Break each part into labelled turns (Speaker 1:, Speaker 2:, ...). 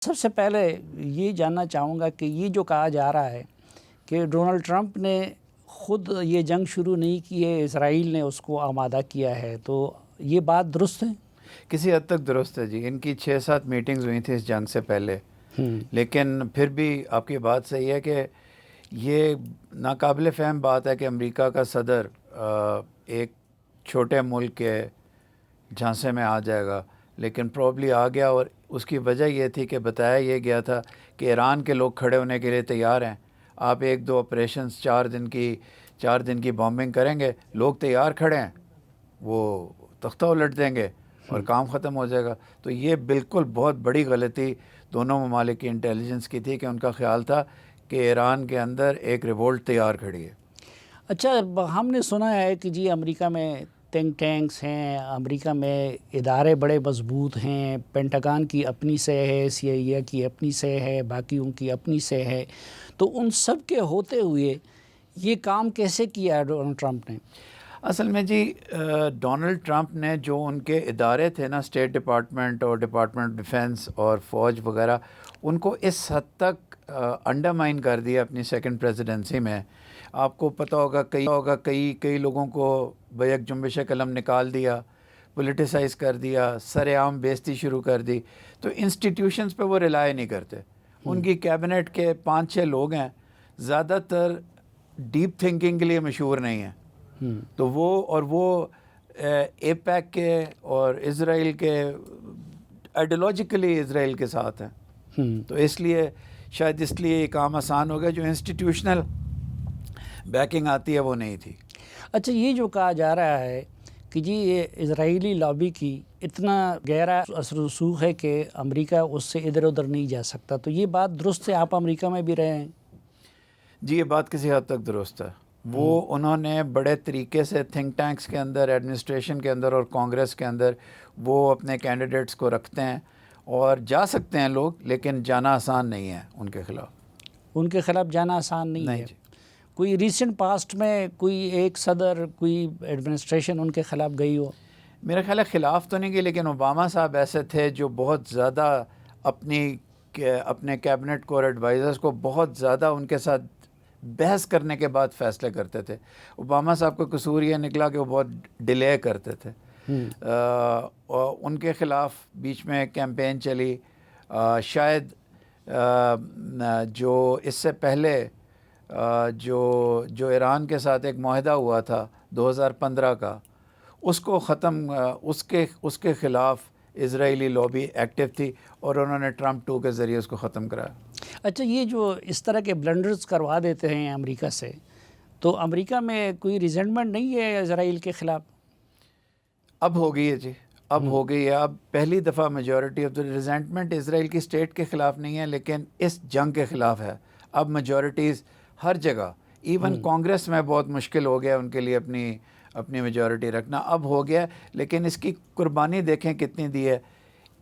Speaker 1: سب سے پہلے یہ جاننا چاہوں گا کہ یہ جو کہا جا رہا ہے کہ ڈونلڈ ٹرمپ نے خود یہ جنگ شروع نہیں کی ہے، اسرائیل نے اس کو آمادہ کیا ہے، تو یہ بات درست ہے؟
Speaker 2: کسی حد تک درست ہے جی. ان کی 6-7 میٹنگز ہوئی تھیں اس جنگ سے پہلے، لیکن پھر بھی آپ کی بات صحیح ہے کہ یہ ناقابل فہم بات ہے کہ امریکہ کا صدر ایک چھوٹے ملک کے جھانسے میں آ جائے گا، لیکن پروبلی آ گیا. اور اس کی وجہ یہ تھی کہ بتایا یہ گیا تھا کہ ایران کے لوگ کھڑے ہونے کے لیے تیار ہیں. آپ 1-2 آپریشنز 4 دن کی بامبنگ کریں گے، لوگ تیار کھڑے ہیں، وہ تختہ الٹ دیں گے اور کام ختم ہو جائے گا. تو یہ بالکل بہت بڑی غلطی دونوں ممالک کی انٹیلیجنس کی تھی کہ ان کا خیال تھا کہ ایران کے اندر ایک ریوولٹ تیار کھڑی ہے.
Speaker 1: اچھا، ہم نے سنا ہے کہ جی امریکہ میں تھنک ٹینکس ہیں، امریکہ میں ادارے بڑے مضبوط ہیں، پینٹاگان کی اپنی سے ہے، سی آئی اے کی اپنی سے ہے، باقیوں کی اپنی سے ہے، تو ان سب کے ہوتے ہوئے یہ کام کیسے کیا ہے ڈونلڈ ٹرمپ نے؟
Speaker 2: اصل میں جی ڈونلڈ ٹرمپ نے جو ان کے ادارے تھے نا، اسٹیٹ ڈپارٹمنٹ اور ڈپارٹمنٹ ڈیفنس اور فوج وغیرہ، ان کو اس حد تک انڈرمائن کر دیا اپنی سیکنڈ پریزیڈنسی میں. آپ کو پتہ ہوگا کئی لوگوں کو بیک جنبش قلم نکال دیا، پولیٹیسائز کر دیا، سر عام بیزتی شروع کر دی. تو انسٹیٹیوشنز پہ وہ ریلائی نہیں کرتے. ان کی کیبنٹ کے 5-6 لوگ ہیں، زیادہ تر ڈیپ تھنکنگ کے لیے مشہور نہیں ہیں. تو وہ ایپیک کے اور اسرائیل کے آئیڈیولوجیکلی اسرائیل کے ساتھ ہیں. تو اس لیے شاید یہ کام آسان ہو گیا. جو انسٹیٹیوشنل بیکنگ آتی ہے وہ نہیں تھی.
Speaker 1: اچھا، یہ جو کہا جا رہا ہے کہ جی یہ اسرائیلی لابی کی اتنا گہرا اثر و رسوخ ہے کہ امریکہ اس سے ادھر ادھر نہیں جا سکتا، تو یہ بات درست ہے؟ آپ امریکہ میں بھی رہے ہیں.
Speaker 2: جی یہ بات کسی حد تک درست ہے. وہ انہوں نے بڑے طریقے سے تھنک ٹینکس کے اندر، ایڈمنسٹریشن کے اندر اور کانگریس کے اندر وہ اپنے کینڈیڈیٹس کو رکھتے ہیں اور جا سکتے ہیں لوگ، لیکن جانا آسان نہیں ہے ان کے خلاف.
Speaker 1: ان کے خلاف جانا آسان نہیں ہے.
Speaker 2: جی.
Speaker 1: کوئی ریسنٹ پاسٹ میں کوئی ایک صدر، کوئی ایڈمنسٹریشن ان کے خلاف گئی ہو؟
Speaker 2: میرا خیال ہے خلاف تو نہیں گئی، لیکن اوباما صاحب ایسے تھے جو بہت زیادہ اپنے کیبنٹ کو اور ایڈوائزرز کو بہت زیادہ ان کے ساتھ بحث کرنے کے بعد فیصلے کرتے تھے. اوباما صاحب کا قصور یہ نکلا کہ وہ بہت ڈیلے کرتے تھے. ان کے خلاف بیچ میں کیمپین چلی. شاید جو اس سے پہلے جو ایران کے ساتھ ایک معاہدہ ہوا تھا 2015 کا، اس کو اس کے خلاف اسرائیلی لابی ایکٹیو تھی اور انہوں نے ٹرمپ 2 کے ذریعے اس کو ختم کرایا.
Speaker 1: اچھا، یہ جو اس طرح کے بلنڈرز کروا دیتے ہیں امریکہ سے، تو امریکہ میں کوئی ریزنٹمنٹ نہیں ہے اسرائیل کے خلاف؟
Speaker 2: اب ہو گئی ہے جی، اب ہو گئی ہے. اب پہلی دفعہ میجورٹی آف دا ریزنٹمنٹ اسرائیل کی اسٹیٹ کے خلاف نہیں ہے، لیکن اس جنگ کے خلاف ہے. اب میجورٹیز ہر جگہ، ایون کانگریس میں بہت مشکل ہو گیا ان کے لیے اپنی میجورٹی رکھنا. اب ہو گیا، لیکن اس کی قربانی دیکھیں کتنی دی ہے.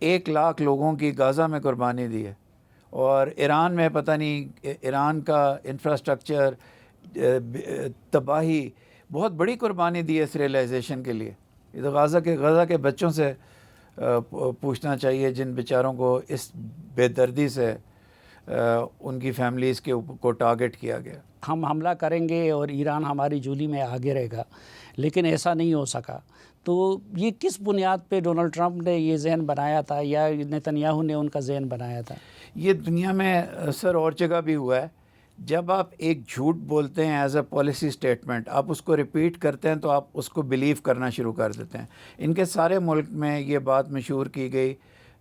Speaker 2: 1 لاکھ لوگوں کی غزہ میں قربانی دی ہے. اور ایران میں پتہ نہیں، ایران کا انفراسٹرکچر تباہی، بہت بڑی قربانی دی ہے اس ریئلائزیشن کے لیے. یہ تو غزہ کے بچوں سے پوچھنا چاہیے جن بیچاروں کو اس بے دردی سے ان کی فیملیز کو ٹارگٹ کیا گیا.
Speaker 1: ہم حملہ کریں گے اور ایران ہماری جولی میں آگے رہے گا، لیکن ایسا نہیں ہو سکا. تو یہ کس بنیاد پہ ڈونلڈ ٹرمپ نے یہ ذہن بنایا تھا، یا نیتنیاہو نے ان کا ذہن بنایا تھا؟
Speaker 2: یہ دنیا میں سر اور جگہ بھی ہوا ہے. جب آپ ایک جھوٹ بولتے ہیں ایز اے پالیسی اسٹیٹمنٹ، آپ اس کو ریپیٹ کرتے ہیں تو آپ اس کو بلیو کرنا شروع کر دیتے ہیں. ان کے سارے ملک میں یہ بات مشہور کی گئی،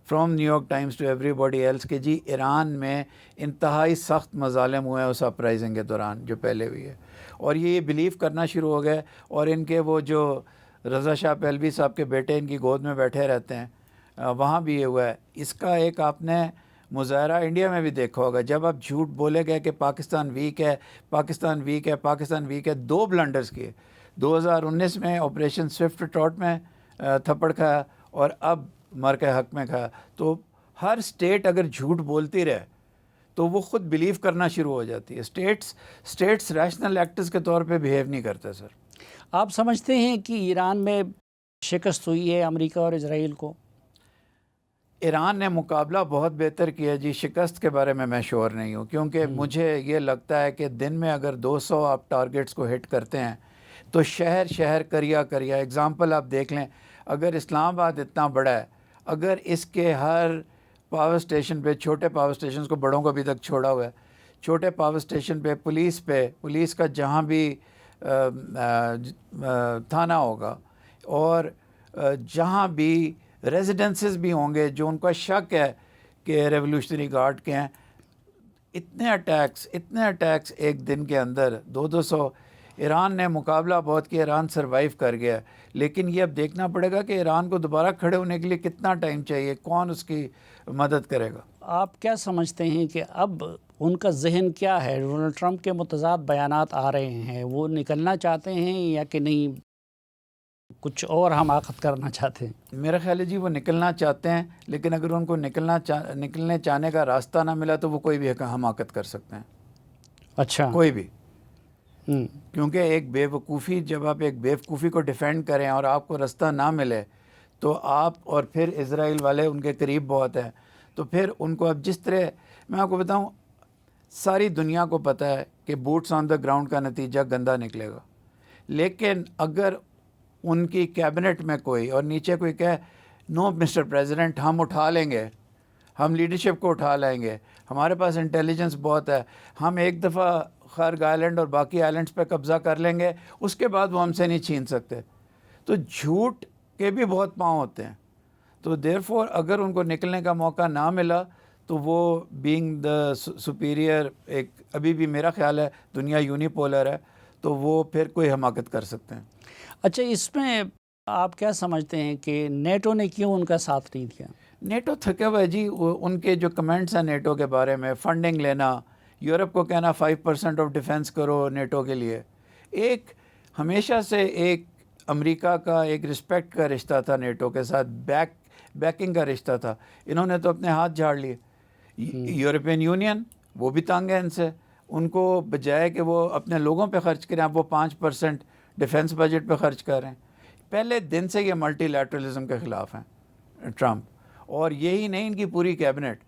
Speaker 2: from New York Times to everybody else, کہ جی ایران میں انتہائی سخت مظالم ہوئے ہیں اس اپرائزنگ کے دوران جو پہلے ہوئی ہے. اور یہ بلیو کرنا شروع ہو گئے. اور ان کے وہ جو رضا شاہ پہلوی صاحب کے بیٹے ان کی گود میں بیٹھے رہتے ہیں، وہاں بھی یہ ہوا ہے. اس کا ایک آپ نے مظاہرہ انڈیا میں بھی دیکھا ہوگا. جب آپ جھوٹ بولے گئے کہ پاکستان ویک ہے، پاکستان ویک ہے، پاکستان ویک ہے، 2 بلنڈرز کیے. 2019 میں آپریشن سوئفٹ ٹراٹ میں تھپڑ کھایا، اور اب مر کے حق میں کھایا. تو ہر اسٹیٹ اگر جھوٹ بولتی رہے تو وہ خود بلیو کرنا شروع ہو جاتی ہے. اسٹیٹس ریشنل ایکٹرز کے طور پہ بیہیو نہیں کرتے. سر
Speaker 1: آپ سمجھتے ہیں کہ ایران میں شکست ہوئی ہے امریکہ اور اسرائیل کو؟
Speaker 2: ایران نے مقابلہ بہت بہتر کیا جی. شکست کے بارے میں شور نہیں ہوں، کیونکہ مجھے یہ لگتا ہے کہ دن میں اگر 200 آپ ٹارگٹس کو ہٹ کرتے ہیں تو شہر شہر کریا ایگزامپل آپ دیکھ لیں. اگر اسلام آباد اتنا بڑا ہے، اگر اس کے ہر پاور اسٹیشن پہ، چھوٹے پاور اسٹیشنز کو بڑوں کو ابھی تک چھوڑا ہوا ہے، چھوٹے پاور اسٹیشن پہ پولیس کا جہاں بھی تھانہ ہوگا اور جہاں بھی ریزیڈنسز بھی ہوں گے جو ان کا شک ہے کہ ریولوشنری گارڈ کے ہیں، اتنے اٹیکس ایک دن کے اندر 200. ایران نے مقابلہ بہت کیا، ایران سروائیو کر گیا، لیکن یہ اب دیکھنا پڑے گا کہ ایران کو دوبارہ کھڑے ہونے کے لیے کتنا ٹائم چاہیے، کون اس کی مدد کرے گا.
Speaker 1: آپ کیا سمجھتے ہیں کہ اب ان کا ذہن کیا ہے؟ ڈونلڈ ٹرمپ کے متضاد بیانات آ رہے ہیں، وہ نکلنا چاہتے ہیں یا کہ نہیں کچھ اور حماقت کرنا چاہتے ہیں؟
Speaker 2: میرا خیال ہے جی وہ نکلنا چاہتے ہیں، لیکن اگر ان کو نکلنے چاہنے کا راستہ نہ ملا تو وہ کوئی بھی حماقت کر سکتے ہیں.
Speaker 1: اچھا.
Speaker 2: کوئی بھی. کیونکہ ایک بے وقوفی، جب آپ ایک بے وقوفی کو ڈیفینڈ کریں اور آپ کو راستہ نہ ملے تو آپ، اور پھر اسرائیل والے ان کے قریب بہت ہیں، تو پھر ان کو اب جس طرح میں آپ کو بتاؤں، ساری دنیا کو پتہ ہے کہ بوٹس آن دا گراؤنڈ کا نتیجہ گندا نکلے گا. لیکن اگر ان کی کیبنٹ میں کوئی اور نیچے کوئی کہے نو مسٹر پریزیڈنٹ ہم اٹھا لیں گے، ہم لیڈرشپ کو اٹھا لیں گے، ہمارے پاس انٹیلیجنس بہت ہے، ہم ایک دفعہ خرگ آئلینڈ اور باقی آئلینڈس پہ قبضہ کر لیں گے، اس کے بعد وہ ہم سے نہیں چھین سکتے. تو جھوٹ کے بھی بہت پاؤں ہوتے ہیں. تو دیر فور اگر ان کو نکلنے کا موقع نہ ملا تو وہ بینگ دا سپیریئر، ایک ابھی بھی میرا خیال ہے دنیا یونیپولر ہے، تو وہ پھر کوئی حماقت کر سکتے ہیں.
Speaker 1: اچھا، اس میں آپ کیا سمجھتے ہیں کہ نیٹو نے کیوں ان کا ساتھ نہیں دیا؟
Speaker 2: نیٹو تھکے ہوئے جی. ان کے جو کمنٹس ہیں نیٹو کے بارے میں، فنڈنگ لینا، یورپ کو کہنا 5% آف ڈیفنس کرو نیٹو کے لیے، ایک ہمیشہ سے ایک امریکہ کا ایک رسپیکٹ کا رشتہ تھا نیٹو کے ساتھ، بیکنگ کا رشتہ تھا. انہوں نے تو اپنے ہاتھ جھاڑ لیے. یورپین یونین وہ بھی تنگ ہے ان سے. ان کو بجائے کہ وہ اپنے لوگوں پہ خرچ کریں، اب وہ 5% ڈیفنس بجٹ پہ خرچ کر رہے ہیں. پہلے دن سے یہ ملٹی لیٹرلزم کے خلاف ہیں ٹرمپ، اور یہی نہیں ان کی پوری کیبنٹ.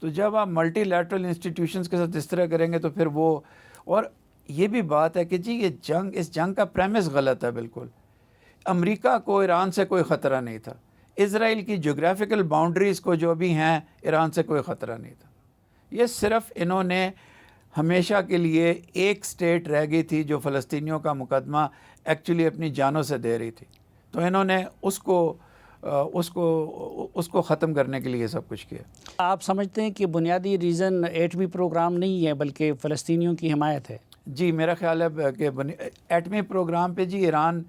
Speaker 2: تو جب آپ ملٹی لیٹرل انسٹیٹیوشنز کے ساتھ اس طرح کریں گے تو پھر وہ، اور یہ بھی بات ہے کہ جی یہ اس جنگ کا پریمس غلط ہے بالکل. امریکہ کو ایران سے کوئی خطرہ نہیں تھا، اسرائیل کی جغرافیکل باؤنڈریز کو جو بھی ہیں ایران سے کوئی خطرہ نہیں تھا. یہ صرف انہوں نے ہمیشہ کے لیے ایک سٹیٹ رہ گئی تھی جو فلسطینیوں کا مقدمہ ایکچولی اپنی جانوں سے دے رہی تھی، تو انہوں نے اس کو ختم کرنے کے لیے سب کچھ کیا.
Speaker 1: آپ سمجھتے ہیں کہ بنیادی ریزن ایٹمی پروگرام نہیں ہے بلکہ فلسطینیوں کی حمایت ہے؟
Speaker 2: جی میرا خیال ہے کہ ایٹمی پروگرام پہ جی ایران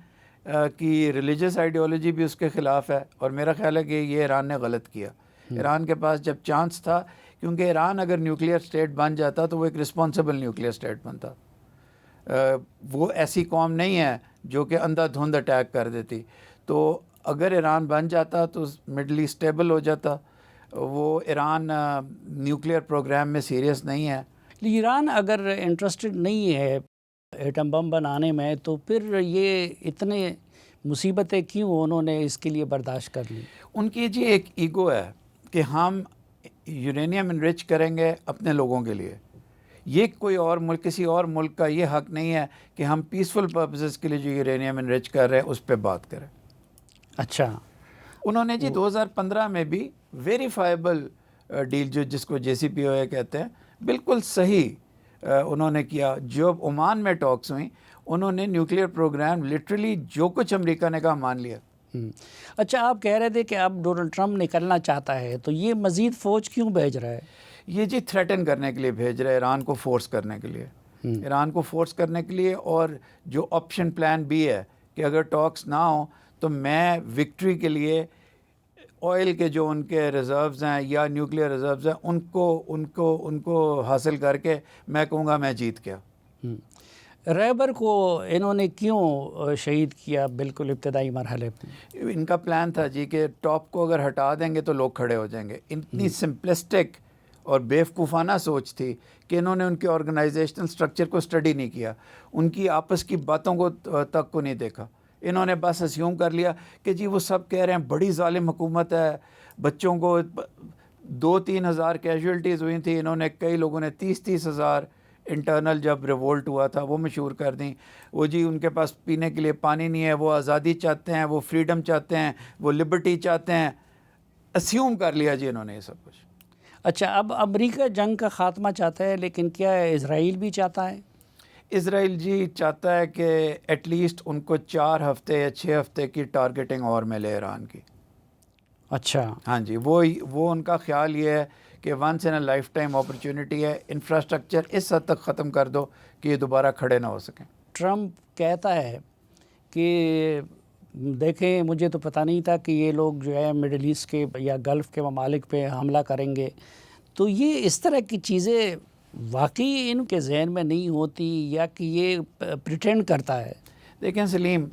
Speaker 2: کی ریلیجس آئیڈیالوجی بھی اس کے خلاف ہے، اور میرا خیال ہے کہ یہ ایران نے غلط کیا. ایران کے پاس جب چانس تھا، کیونکہ ایران اگر نیوکلیئر سٹیٹ بن جاتا تو وہ ایک رسپانسبل نیوکلیئر سٹیٹ بنتا. وہ ایسی قوم نہیں ہے جو کہ اندھا دھند اٹیک کر دیتی. تو اگر ایران بن جاتا تو مڈل ایسٹ اسٹیبل ہو جاتا. وہ ایران نیوکلیئر پروگرام میں سیریس نہیں ہے.
Speaker 1: ایران اگر انٹرسٹڈ نہیں ہے ایٹم بم بنانے میں تو پھر یہ اتنے مصیبتیں کیوں انہوں نے اس کے لیے برداشت کر لی؟
Speaker 2: ان کی جی ایک ایگو ہے کہ ہم یورینیم انرچ کریں گے اپنے لوگوں کے لیے. یہ کوئی اور ملک، کسی اور ملک کا یہ حق نہیں ہے کہ ہم پیسفل پرپسز کے لیے جو یورینیم انرچ کر رہے ہیں اس پہ بات کریں.
Speaker 1: اچھا.
Speaker 2: انہوں نے جی 2015 میں بھی ویریفائبل ڈیل جس کو JCPOA کہتے ہیں، بالکل صحیح انہوں نے کیا. جو عمان میں ٹاکس ہوئیں انہوں نے نیوکلیئر پروگرام لٹرلی جو کچھ امریکہ نے کہا مان لیا.
Speaker 1: اچھا، آپ کہہ رہے تھے کہ اب ڈونلڈ ٹرمپ نکلنا چاہتا ہے، تو یہ مزید فوج کیوں بھیج رہا ہے؟
Speaker 2: یہ جی تھریٹن کرنے کے لیے بھیج رہے ہیں، ایران کو فورس کرنے کے لیے. ایران کو فورس کرنے کے لیے، اور جو آپشن پلان بھی ہے کہ اگر ٹاکس نہ ہوں تو میں وکٹری کے لیے آئل کے جو ان کے ریزروز ہیں یا نیوکلیئر ریزروز ہیں ان کو حاصل کر کے میں کہوں گا میں جیت گیا.
Speaker 1: ریبر کو انہوں نے کیوں شہید کیا بالکل ابتدائی مرحلے میں؟
Speaker 2: ان کا پلان تھا جی کہ ٹاپ کو اگر ہٹا دیں گے تو لوگ کھڑے ہو جائیں گے. اتنی سمپلسٹک اور بیوقوفانہ سوچ تھی کہ انہوں نے ان کے آرگنائزیشنل سٹرکچر کو اسٹڈی نہیں کیا، ان کی آپس کی باتوں کو تک کو نہیں دیکھا. انہوں نے بس اسیوم کر لیا کہ جی وہ سب کہہ رہے ہیں بڑی ظالم حکومت ہے، بچوں کو 2-3 ہزار کیجویلٹیز ہوئی تھیں، انہوں نے کئی لوگوں نے 30-30 ہزار انٹرنل جب ریولٹ ہوا تھا وہ مشہور کر دیں. وہ جی ان کے پاس پینے کے لیے پانی نہیں ہے، وہ آزادی چاہتے ہیں، وہ فریڈم چاہتے ہیں، وہ لبرٹی چاہتے ہیں. اسیوم کر لیا جی انہوں نے یہ سب کچھ.
Speaker 1: اچھا، اب امریکہ جنگ کا خاتمہ چاہتا ہے، لیکن کیا اسرائیل بھی چاہتا ہے؟
Speaker 2: اسرائیل جی چاہتا ہے کہ ایٹ لیسٹ ان کو 4 ہفتے یا 6 ہفتے کی ٹارگیٹنگ اور ملے ایران کی.
Speaker 1: اچھا،
Speaker 2: ہاں جی، وہ ان کا خیال یہ ہے کہ once in a lifetime opportunity ہے، انفراسٹرکچر اس حد تک ختم کر دو کہ یہ دوبارہ کھڑے نہ ہو سکیں.
Speaker 1: ٹرمپ کہتا ہے کہ دیکھیں مجھے تو پتہ نہیں تھا کہ یہ لوگ جو ہے مڈل ایسٹ کے یا گلف کے ممالک پہ حملہ کریں گے. تو یہ اس طرح کی چیزیں واقعی ان کے ذہن میں نہیں ہوتی یا کہ یہ پریٹینڈ کرتا ہے؟
Speaker 2: دیکھیں سلیم،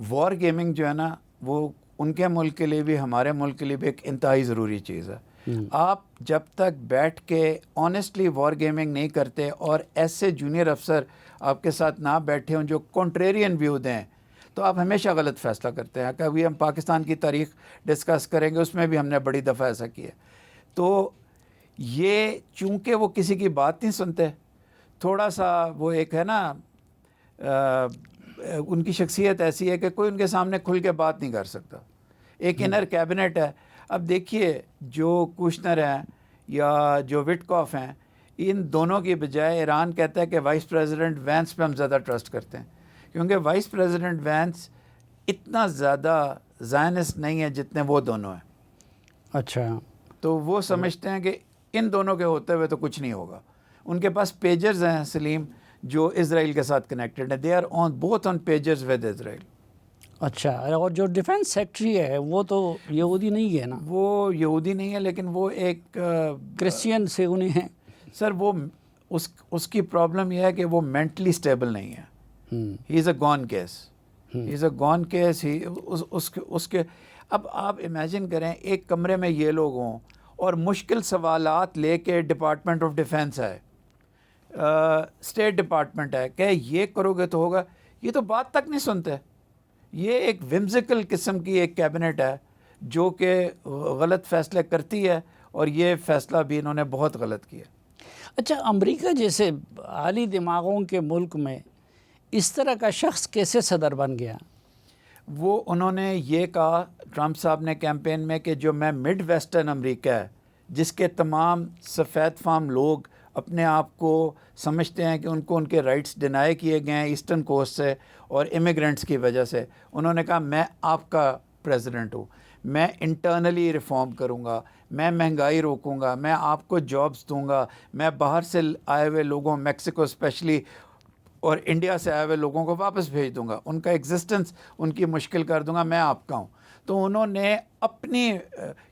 Speaker 2: وار گیمنگ جو ہے نا وہ ان کے ملک کے لیے بھی ہمارے ملک کے لیے بھی ایک انتہائی ضروری چیز ہے. آپ جب تک بیٹھ کے آنیسٹلی وار گیمنگ نہیں کرتے اور ایسے جونیئر افسر آپ کے ساتھ نہ بیٹھے ہوں جو کنٹریرین ویو دیں، تو آپ ہمیشہ غلط فیصلہ کرتے ہیں. کبھی ہم پاکستان کی تاریخ ڈسکس کریں گے، اس میں بھی ہم نے بڑی دفعہ ایسا کیا. تو یہ چونکہ وہ کسی کی بات نہیں سنتے، تھوڑا سا وہ ایک ہے نا ان کی شخصیت ایسی ہے کہ کوئی ان کے سامنے کھل کے بات نہیں کر سکتا. ایک انر کیبنٹ ہے. اب دیکھیے جو کوشنر ہیں یا جو وٹکاف ہیں، ان دونوں کی بجائے ایران کہتا ہے کہ وائس پریزیڈنٹ وینس پہ ہم زیادہ ٹرسٹ کرتے ہیں، کیونکہ وائس پریزیڈنٹ وینس اتنا زیادہ زائنسٹ نہیں ہے جتنے وہ دونوں ہیں.
Speaker 1: اچھا،
Speaker 2: تو وہ سمجھتے ہیں کہ ان دونوں کے ہوتے ہوئے تو کچھ نہیں ہوگا. ان کے پاس پیجرز ہیں سلیم جو اسرائیل کے ساتھ کنیکٹڈ ہیں. They are on both on pagers with Israel.
Speaker 1: اچھا، اور جو ڈیفنس سیکٹری ہے وہ تو یہودی نہیں ہے نا؟
Speaker 2: وہ یہودی نہیں ہے، لیکن وہ ایک
Speaker 1: کرسچین سے انہیں ہیں.
Speaker 2: سر وہ اس کی پرابلم یہ ہے کہ وہ مینٹلی سٹیبل نہیں ہے. He is a gone case. He is a gone case. اس کے اب آپ امیجن کریں ایک کمرے میں یہ لوگ ہوں اور مشکل سوالات لے کے ڈپارٹمنٹ آف ڈیفنس ہے، اسٹیٹ ڈپارٹمنٹ ہے، کہ یہ کرو گے تو ہوگا. یہ تو بات تک نہیں سنتے. یہ ایک ومزیکل قسم کی ایک کیبنٹ ہے جو کہ غلط فیصلے کرتی ہے، اور یہ فیصلہ بھی انہوں نے بہت غلط کیا.
Speaker 1: اچھا، امریکہ جیسے عالی دماغوں کے ملک میں اس طرح کا شخص کیسے صدر بن گیا؟
Speaker 2: وہ انہوں نے یہ کہا ٹرمپ صاحب نے کیمپین میں کہ جو میں مڈ ویسٹرن امریکہ ہے، جس کے تمام سفید فام لوگ اپنے آپ کو سمجھتے ہیں کہ ان کو ان کے رائٹس ڈینائی کیے گئے ہیں ایسٹرن کوسٹ سے اور امیگرینٹس کی وجہ سے، انہوں نے کہا میں آپ کا پریزیڈنٹ ہوں، میں انٹرنلی ریفارم کروں گا، میں مہنگائی روکوں گا، میں آپ کو جابس دوں گا، میں باہر سے آئے ہوئے لوگوں، میکسیکو اسپیشلی اور انڈیا سے آئے ہوئے لوگوں کو واپس بھیج دوں گا، ان کا ایگزسٹنس ان کی مشکل کر دوں گا، میں آپ کا ہوں. تو انہوں نے اپنی،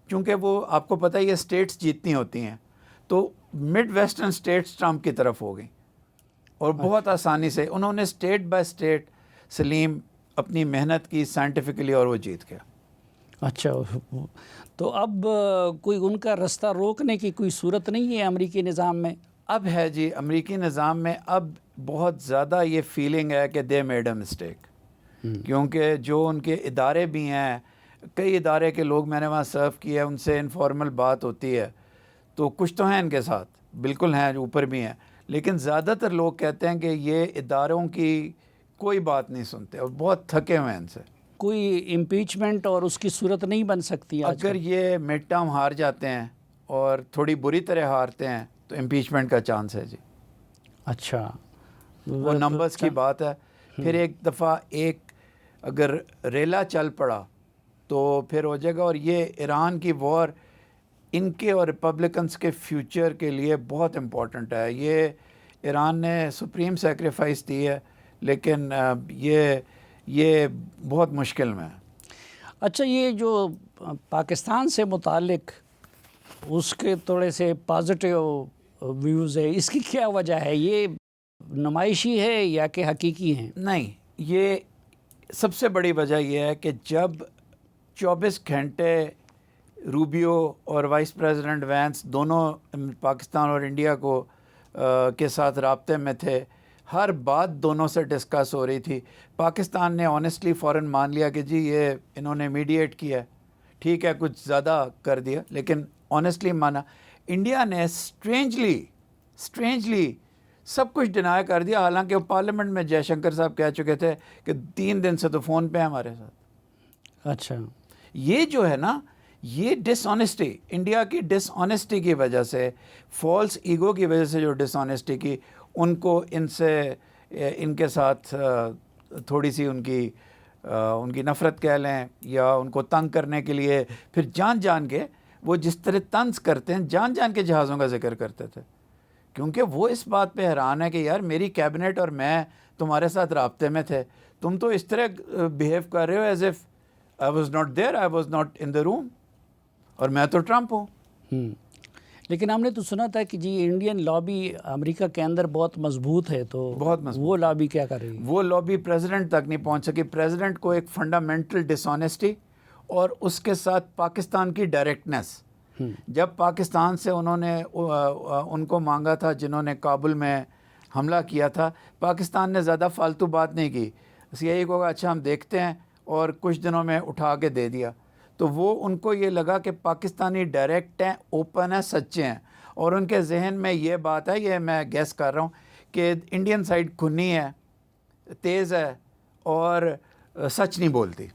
Speaker 2: چونکہ وہ آپ کو پتہ ہی ہے اسٹیٹس جیتنی ہوتی ہیں، تو مڈ ویسٹرن اسٹیٹس ٹرمپ کی طرف ہو گئیں اور بہت آسانی سے انہوں نے اسٹیٹ بائی اسٹیٹ سلیم اپنی محنت کی سائنٹیفکلی اور وہ جیت گیا.
Speaker 1: اچھا، تو اب کوئی ان کا رستہ روکنے کی کوئی صورت نہیں ہے امریکی نظام میں؟
Speaker 2: اب ہے جی، امریکی نظام میں اب بہت زیادہ یہ فیلنگ ہے کہ دے میڈ اے مسٹیک. کیونکہ جو ان کے ادارے بھی ہیں، کئی ادارے کے لوگ میں نے وہاں سرو کیا ہے، ان سے انفارمل بات ہوتی ہے، تو کچھ تو ہیں ان کے ساتھ، بالکل ہیں جو اوپر بھی ہیں، لیکن زیادہ تر لوگ کہتے ہیں کہ یہ اداروں کی کوئی بات نہیں سنتے اور بہت تھکے ہوئے ہیں ان سے.
Speaker 1: کوئی امپیچمنٹ اور اس کی صورت نہیں بن سکتی آج
Speaker 2: اگر یہ مڈ ٹرم ہار جاتے ہیں اور تھوڑی بری طرح ہارتے ہیں تو امپیچمنٹ کا چانس ہے جی.
Speaker 1: اچھا،
Speaker 2: وہ نمبرز کی بات ہے. پھر ایک دفعہ اگر ریلا چل پڑا تو پھر ہو جائے گا. اور یہ ایران کی وار ان کے اور ریپبلکنس کے فیوچر کے لیے بہت امپورٹنٹ ہے. یہ ایران نے سپریم سیکریفائس دی ہے، لیکن یہ بہت مشکل میں ہے.
Speaker 1: اچھا، یہ جو پاکستان سے متعلق اس کے تھوڑے سے پازیٹیو ویوز ہے، اس کی کیا وجہ ہے؟ یہ نمائشی ہے یا کہ حقیقی ہیں؟
Speaker 2: نہیں، یہ سب سے بڑی وجہ یہ ہے کہ جب 24 گھنٹے روبیو اور وائس پریزیڈنٹ وینس دونوں پاکستان اور انڈیا کے ساتھ رابطے میں تھے، ہر بات دونوں سے ڈسکس ہو رہی تھی. پاکستان نے آنیسٹلی فوراً مان لیا کہ جی یہ انہوں نے میڈیٹ کیا ہے، ٹھیک ہے کچھ زیادہ کر دیا، لیکن آنیسٹلی مانا انڈیا نے اسٹرینجلی سب کچھ ڈینائی کر دیا، حالانکہ وہ پارلیمنٹ میں جے شنکر صاحب کہہ چکے تھے کہ 3 دن سے تو فون پہ ہمارے ساتھ.
Speaker 1: اچھا،
Speaker 2: یہ جو ہے نا، یہ ڈس آنیسٹی، انڈیا کی ڈس آنیسٹی کی وجہ سے، فالس ایگو کی وجہ سے جو ڈس آنیسٹی کی، ان کو ان کے ساتھ تھوڑی سی ان کی نفرت کہہ لیں، یا ان کو تنگ کرنے کے لیے پھر جان کے وہ جس طرح طنز کرتے ہیں، جان کے جہازوں کا ذکر کرتے تھے، کیونکہ وہ اس بات پہ حیران ہے کہ یار میری کیبنٹ اور میں تمہارے ساتھ رابطے میں تھے، تم تو اس طرح بیہیو کر رہے ہو as if I was not there, I was not in the room، اور میں تو ٹرمپ ہوں.
Speaker 1: لیکن ہم نے تو سنا تھا کہ جی انڈین لابی امریکہ کے اندر بہت مضبوط ہے، تو
Speaker 2: بہت مضبوط.
Speaker 1: وہ لابی کیا کر رہی ہے؟
Speaker 2: وہ لابی پریزیڈنٹ تک نہیں پہنچ سکی. پریزیڈنٹ کو ایک فنڈامنٹل ڈس آنیسٹی اور اس کے ساتھ پاکستان کی ڈائریکٹنس. جب پاکستان سے انہوں نے ان کو مانگا تھا جنہوں نے کابل میں حملہ کیا تھا، پاکستان نے زیادہ فالتو بات نہیں کی، CIA کو کہا اچھا ہم دیکھتے ہیں، اور کچھ دنوں میں اٹھا کے دے دیا. تو وہ ان کو یہ لگا کہ پاکستانی ڈائریکٹ ہیں، اوپن ہیں، سچے ہیں، اور ان کے ذہن میں یہ بات ہے، یہ میں گیس کر رہا ہوں کہ انڈین سائڈ کھنی ہے، تیز ہے، اور سچ نہیں بولتی.